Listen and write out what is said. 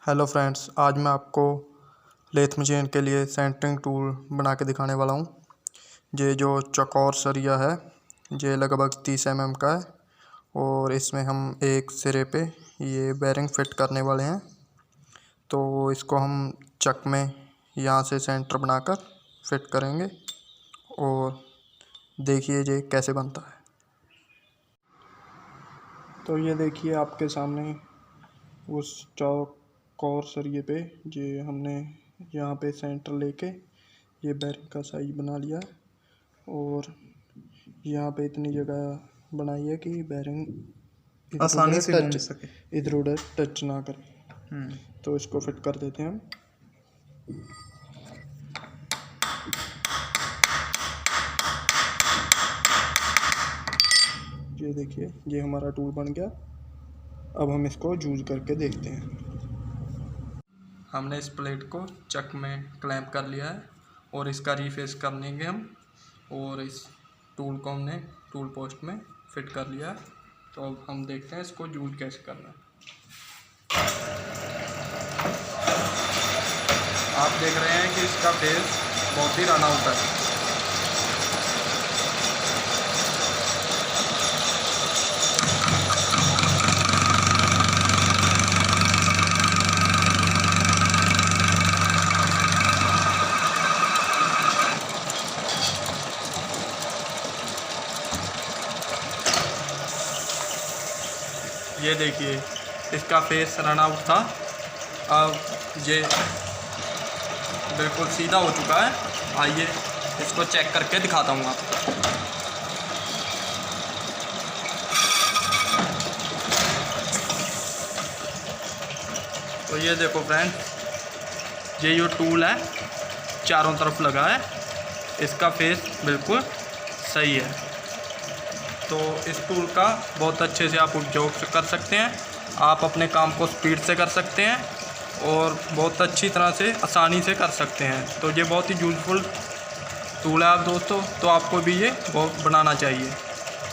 Hello friends, आज मैं आपको लेथ मशीन के लिए सेंटरिंग टूल बना के दिखाने वाला हूँ। ये जो चौकोर सरिया है ये लगभग 30 mm का है और इसमें हम एक सिरे पे ये बेरिंग फिट करने वाले हैं। तो इसको हम चक में यहाँ से सेंटर बनाकर फिट करेंगे और देखिए ये कैसे बनता है। तो ये देखिए आपके सामने उस चौकोर सरिये पे ये हमने यहाँ पे सेंटर लेके ये बेरिंग का साइज बना लिया और यहाँ पे इतनी जगह बनाई है कि बेरिंग आसानी से घूम सके, इधर उधर टच ना करे। तो इसको फिट कर देते हैं हम। ये देखिए ये हमारा टूल बन गया। अब हम इसको यूज करके देखते हैं। हमने इस प्लेट को चक में क्लैंप कर लिया है और इसका रीफेस कर लेंगे हम और इस टूल को हमने टूल पोस्ट में फिट कर लिया है। तो अब हम देखते हैं इसको यूज कैसे करना है। आप देख रहे हैं कि इसका फेस बहुत ही रन आउट है। ये देखिए इसका फेस रन आउट था, अब ये बिल्कुल सीधा हो चुका है। आइए इसको चेक करके दिखाता हूँ आपको। तो ये देखो फ्रेंड, ये जो टूल है चारों तरफ लगा है, इसका फेस बिल्कुल सही है। तो इस टूल का बहुत अच्छे से आप उपयोग कर सकते हैं। आप अपने काम को स्पीड से कर सकते हैं और बहुत अच्छी तरह से आसानी से कर सकते हैं। तो ये बहुत ही यूज़फुल टूल है आप दोस्तों, तो आपको भी ये बहुत बनाना चाहिए।